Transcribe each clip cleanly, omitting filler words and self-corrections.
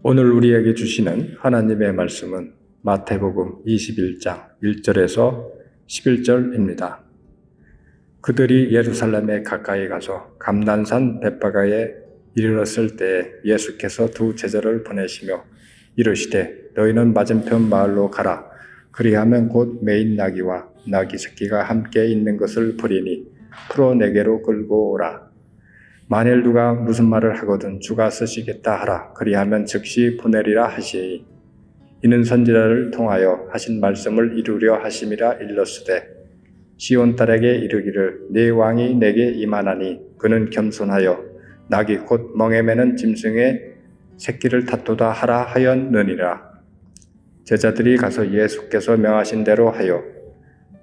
오늘 우리에게 주시는 하나님의 말씀은 마태복음 21장 1절에서 11절입니다. 그들이 예루살렘에 가까이 가서 감난산 벳바가에 이르렀을 때에 예수께서 두 제자를 보내시며 이르시되 너희는 맞은편 마을로 가라. 그리하면 곧 매인 나귀와 나귀 새끼가 함께 있는 것을 보리니 풀어 내게로 끌고 오라. 만일 누가 무슨 말을 하거든 주가 쓰시겠다 하라. 그리하면 즉시 보내리라 하시니 이는 선지자를 통하여 하신 말씀을 이루려 하심이라 일렀으되 시온 딸에게 이르기를 네 왕이 내게 임하나니 그는 겸손하여 나귀 곧 멍에 매는 짐승의 새끼를 탓도다 하라 하였느니라. 제자들이 가서 예수께서 명하신 대로 하여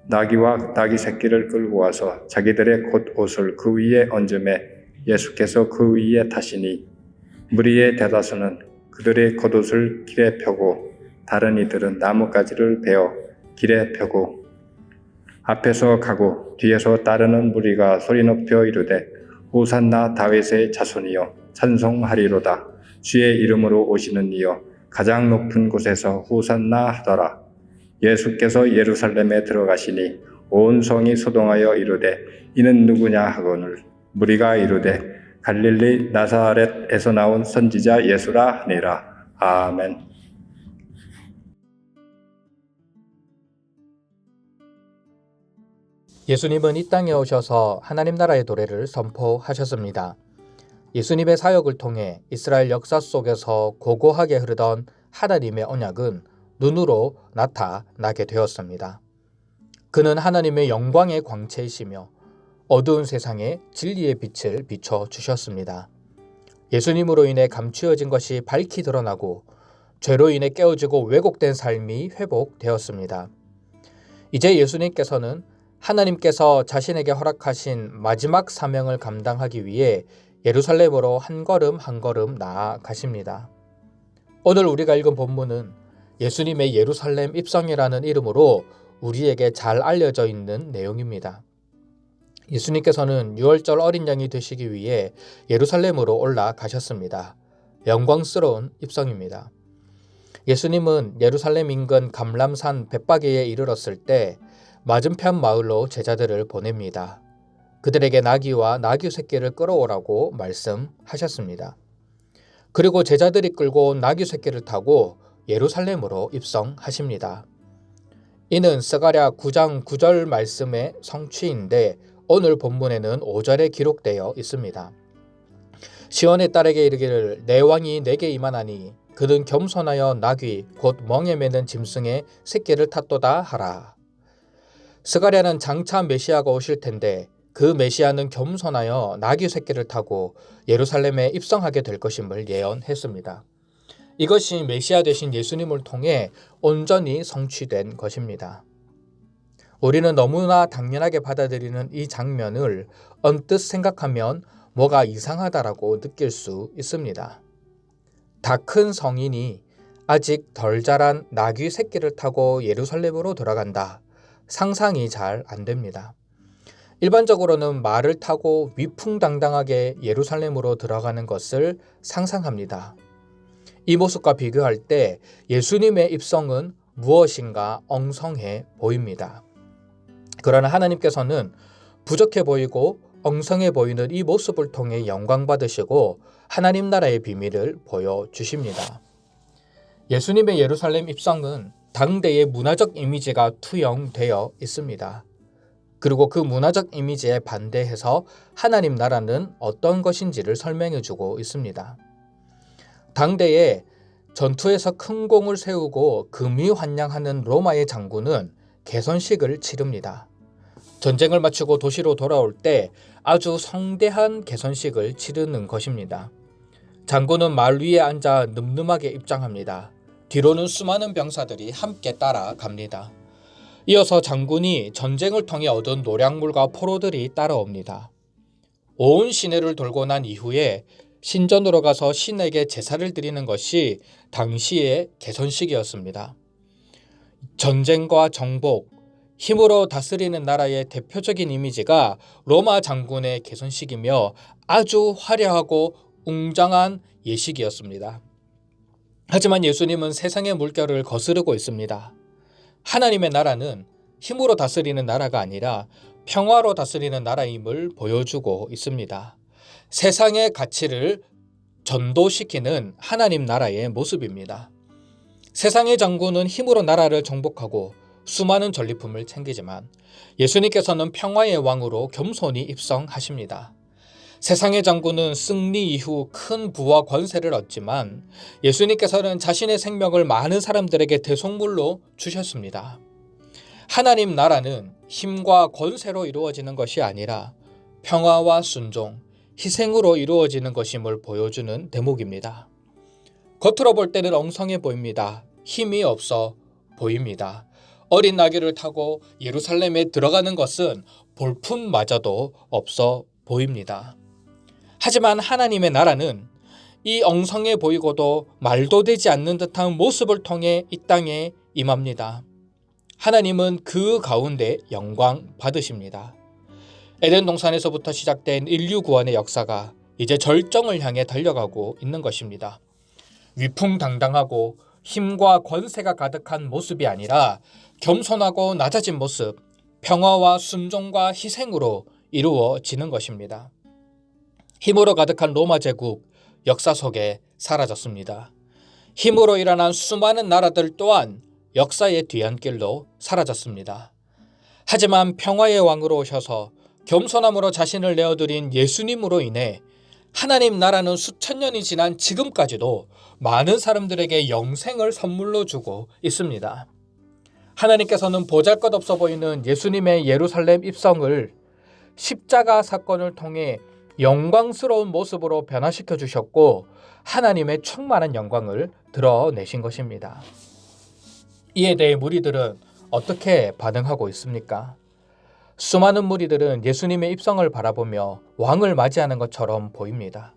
나귀와 나귀 새끼를 끌고 와서 자기들의 겉옷을 그 위에 얹음에 예수께서 그 위에 타시니 무리의 대다수는 그들의 겉옷을 길에 펴고 다른 이들은 나뭇가지를 베어 길에 펴고 앞에서 가고 뒤에서 따르는 무리가 소리 높여 이르되 호산나 다윗의 자손이여 찬송하리로다. 주의 이름으로 오시는 이여 가장 높은 곳에서 호산나 하더라. 예수께서 예루살렘에 들어가시니 온 성이 소동하여 이르되 이는 누구냐 하거늘 무리가 이르되 갈릴리 나사렛에서 나온 선지자 예수라 하니라. 아멘. 예수님은 이 땅에 오셔서 하나님 나라의 도래를 선포하셨습니다. 예수님의 사역을 통해 이스라엘 역사 속에서 고고하게 흐르던 하나님의 언약은 눈으로 나타나게 되었습니다. 그는 하나님의 영광의 광채이시며 어두운 세상에 진리의 빛을 비춰주셨습니다. 예수님으로 인해 감추어진 것이 밝히 드러나고 죄로 인해 깨어지고 왜곡된 삶이 회복되었습니다. 이제 예수님께서는 하나님께서 자신에게 허락하신 마지막 사명을 감당하기 위해 예루살렘으로 한 걸음 한 걸음 나아가십니다. 오늘 우리가 읽은 본문은 예수님의 예루살렘 입성이라는 이름으로 우리에게 잘 알려져 있는 내용입니다. 예수님께서는 유월절 어린 양이 되시기 위해 예루살렘으로 올라가셨습니다. 영광스러운 입성입니다. 예수님은 예루살렘 인근 감람산 벳바게에 이르렀을 때 맞은편 마을로 제자들을 보냅니다. 그들에게 나귀와 나귀 새끼를 끌어오라고 말씀하셨습니다. 그리고 제자들이 끌고 온 나귀 새끼를 타고 예루살렘으로 입성하십니다. 이는 스가랴 9장 9절 말씀의 성취인데 오늘 본문에는 5절에 기록되어 있습니다. 시온의 딸에게 이르기를 내 왕이 내게 임하나니 그는 겸손하여 나귀 곧 멍에 매는 짐승의 새끼를 탓도다 하라. 스가랴는 장차 메시아가 오실 텐데 그 메시아는 겸손하여 나귀 새끼를 타고 예루살렘에 입성하게 될 것임을 예언했습니다. 이것이 메시아 되신 예수님을 통해 온전히 성취된 것입니다. 우리는 너무나 당연하게 받아들이는 이 장면을 언뜻 생각하면 뭐가 이상하다라고 느낄 수 있습니다. 다 큰 성인이 아직 덜 자란 나귀 새끼를 타고 예루살렘으로 돌아간다. 상상이 잘 안 됩니다. 일반적으로는 말을 타고 위풍당당하게 예루살렘으로 들어가는 것을 상상합니다. 이 모습과 비교할 때 예수님의 입성은 무엇인가 엉성해 보입니다. 그러나 하나님께서는 부족해 보이고 엉성해 보이는 이 모습을 통해 영광 받으시고 하나님 나라의 비밀을 보여주십니다. 예수님의 예루살렘 입성은 당대의 문화적 이미지가 투영되어 있습니다. 그리고 그 문화적 이미지에 반대해서 하나님 나라는 어떤 것인지를 설명해주고 있습니다. 당대에 전투에서 큰 공을 세우고 금이환영하는 로마의 장군은 개선식을 치릅니다. 전쟁을 마치고 도시로 돌아올 때 아주 성대한 개선식을 치르는 것입니다. 장군은 말 위에 앉아 늠름하게 입장합니다. 뒤로는 수많은 병사들이 함께 따라갑니다. 이어서 장군이 전쟁을 통해 얻은 노량물과 포로들이 따라옵니다. 온 시내를 돌고 난 이후에 신전으로 가서 신에게 제사를 드리는 것이 당시의 개선식이었습니다. 전쟁과 정복, 힘으로 다스리는 나라의 대표적인 이미지가 로마 장군의 개선식이며 아주 화려하고 웅장한 예식이었습니다. 하지만 예수님은 세상의 물결을 거스르고 있습니다. 하나님의 나라는 힘으로 다스리는 나라가 아니라 평화로 다스리는 나라임을 보여주고 있습니다. 세상의 가치를 전도시키는 하나님 나라의 모습입니다. 세상의 장군은 힘으로 나라를 정복하고 수많은 전리품을 챙기지만 예수님께서는 평화의 왕으로 겸손히 입성하십니다. 세상의 장군은 승리 이후 큰 부와 권세를 얻지만 예수님께서는 자신의 생명을 많은 사람들에게 대속물로 주셨습니다. 하나님 나라는 힘과 권세로 이루어지는 것이 아니라 평화와 순종, 희생으로 이루어지는 것임을 보여주는 대목입니다. 겉으로 볼 때는 엉성해 보입니다. 힘이 없어 보입니다. 어린 나귀를 타고 예루살렘에 들어가는 것은 볼품마저도 없어 보입니다. 하지만 하나님의 나라는 이 엉성해 보이고도 말도 되지 않는 듯한 모습을 통해 이 땅에 임합니다. 하나님은 그 가운데 영광 받으십니다. 에덴 동산에서부터 시작된 인류 구원의 역사가 이제 절정을 향해 달려가고 있는 것입니다. 위풍당당하고 힘과 권세가 가득한 모습이 아니라 겸손하고 낮아진 모습, 평화와 순종과 희생으로 이루어지는 것입니다. 힘으로 가득한 로마 제국 역사 속에 사라졌습니다. 힘으로 일어난 수많은 나라들 또한 역사의 뒤안길로 사라졌습니다. 하지만 평화의 왕으로 오셔서 겸손함으로 자신을 내어드린 예수님으로 인해 하나님 나라는 수천 년이 지난 지금까지도 많은 사람들에게 영생을 선물로 주고 있습니다. 하나님께서는 보잘것없어 보이는 예수님의 예루살렘 입성을 십자가 사건을 통해 영광스러운 모습으로 변화시켜 주셨고 하나님의 충만한 영광을 드러내신 것입니다. 이에 대해 무리들은 어떻게 반응하고 있습니까? 수많은 무리들은 예수님의 입성을 바라보며 왕을 맞이하는 것처럼 보입니다.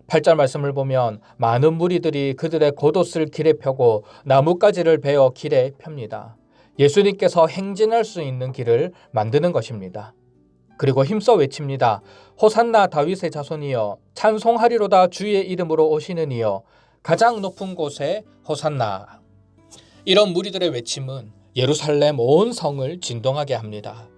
8절 말씀을 보면 많은 무리들이 그들의 겉옷을 길에 펴고 나뭇가지를 베어 길에 펴니다. 예수님께서 행진할 수 있는 길을 만드는 것입니다. 그리고 힘써 외칩니다. 호산나 다윗의 자손이여 찬송하리로다 주의 이름으로 오시는 이여 가장 높은 곳에 호산나. 이런 무리들의 외침은 예루살렘 온 성을 진동하게 합니다.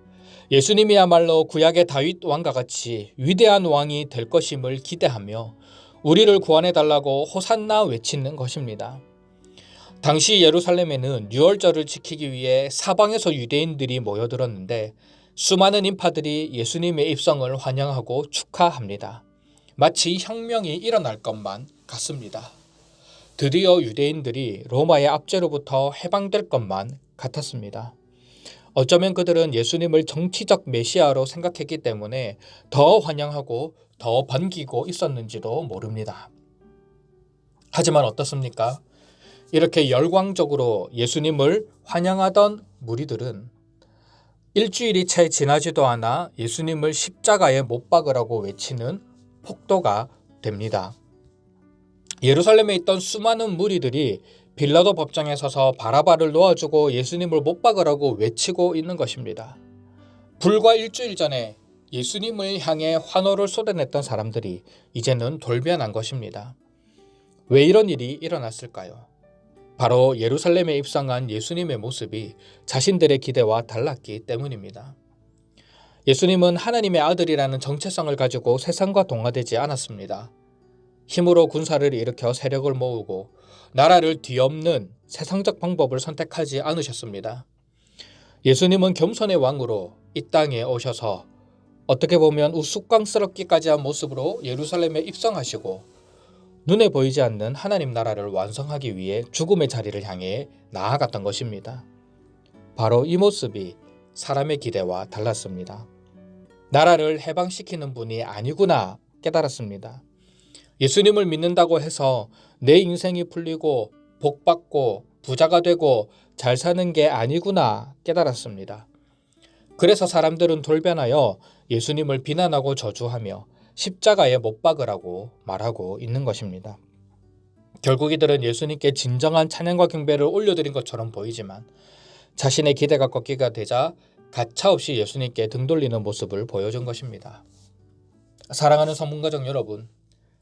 예수님이야말로 구약의 다윗 왕과 같이 위대한 왕이 될 것임을 기대하며 우리를 구원해달라고 호산나 외치는 것입니다. 당시 예루살렘에는 유월절을 지키기 위해 사방에서 유대인들이 모여들었는데 수많은 인파들이 예수님의 입성을 환영하고 축하합니다. 마치 혁명이 일어날 것만 같습니다. 드디어 유대인들이 로마의 압제로부터 해방될 것만 같았습니다. 어쩌면 그들은 예수님을 정치적 메시아로 생각했기 때문에 더 환영하고 더 반기고 있었는지도 모릅니다. 하지만 어떻습니까? 이렇게 열광적으로 예수님을 환영하던 무리들은 일주일이 채 지나지도 않아 예수님을 십자가에 못 박으라고 외치는 폭도가 됩니다. 예루살렘에 있던 수많은 무리들이 빌라도 법정에 서서 바라바를 놓아주고 예수님을 못 박으라고 외치고 있는 것입니다. 불과 일주일 전에 예수님을 향해 환호를 쏟아냈던 사람들이 이제는 돌변한 것입니다. 왜 이런 일이 일어났을까요? 바로 예루살렘에 입성한 예수님의 모습이 자신들의 기대와 달랐기 때문입니다. 예수님은 하나님의 아들이라는 정체성을 가지고 세상과 동화되지 않았습니다. 힘으로 군사를 일으켜 세력을 모으고 나라를 뒤엎는 세상적 방법을 선택하지 않으셨습니다. 예수님은 겸손의 왕으로 이 땅에 오셔서 어떻게 보면 우스꽝스럽기까지 한 모습으로 예루살렘에 입성하시고 눈에 보이지 않는 하나님 나라를 완성하기 위해 죽음의 자리를 향해 나아갔던 것입니다. 바로 이 모습이 사람의 기대와 달랐습니다. 나라를 해방시키는 분이 아니구나 깨달았습니다. 예수님을 믿는다고 해서 내 인생이 풀리고 복받고 부자가 되고 잘 사는 게 아니구나 깨달았습니다. 그래서 사람들은 돌변하여 예수님을 비난하고 저주하며 십자가에 못 박으라고 말하고 있는 것입니다. 결국 이들은 예수님께 진정한 찬양과 경배를 올려드린 것처럼 보이지만 자신의 기대가 꺾이게 되자 가차없이 예수님께 등 돌리는 모습을 보여준 것입니다. 사랑하는 성문가족 여러분,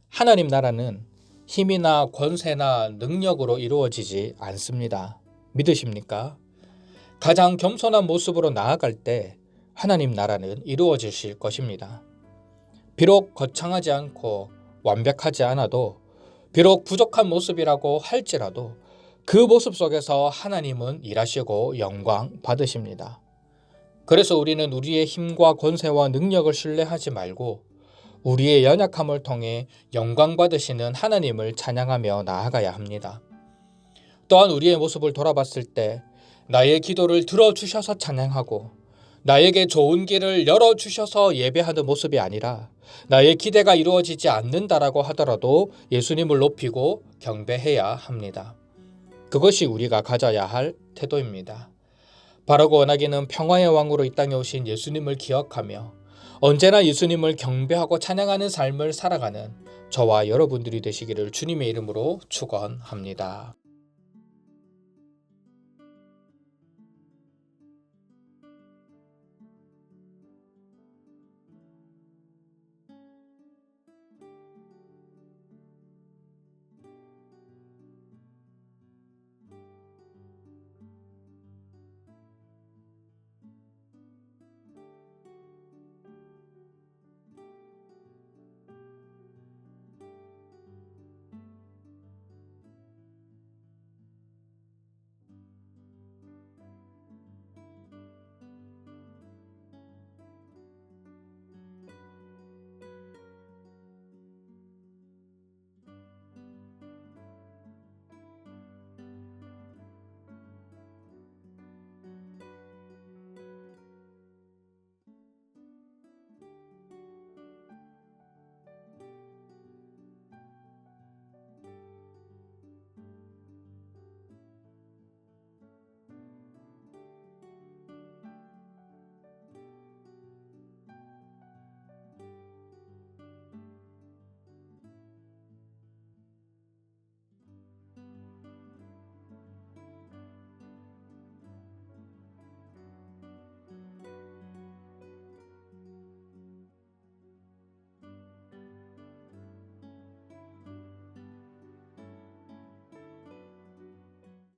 하나님 나라는 힘이나 권세나 능력으로 이루어지지 않습니다. 믿으십니까? 가장 겸손한 모습으로 나아갈 때 하나님 나라는 이루어지실 것입니다. 비록 거창하지 않고 완벽하지 않아도, 비록 부족한 모습이라고 할지라도 그 모습 속에서 하나님은 일하시고 영광 받으십니다. 그래서 우리는 우리의 힘과 권세와 능력을 신뢰하지 말고 우리의 연약함을 통해 영광 받으시는 하나님을 찬양하며 나아가야 합니다. 또한 우리의 모습을 돌아봤을 때 나의 기도를 들어주셔서 찬양하고 나에게 좋은 길을 열어주셔서 예배하는 모습이 아니라 나의 기대가 이루어지지 않는다라고 하더라도 예수님을 높이고 경배해야 합니다. 그것이 우리가 가져야 할 태도입니다. 바라고 원하기는 평화의 왕으로 이 땅에 오신 예수님을 기억하며 언제나 예수님을 경배하고 찬양하는 삶을 살아가는 저와 여러분들이 되시기를 주님의 이름으로 축원합니다.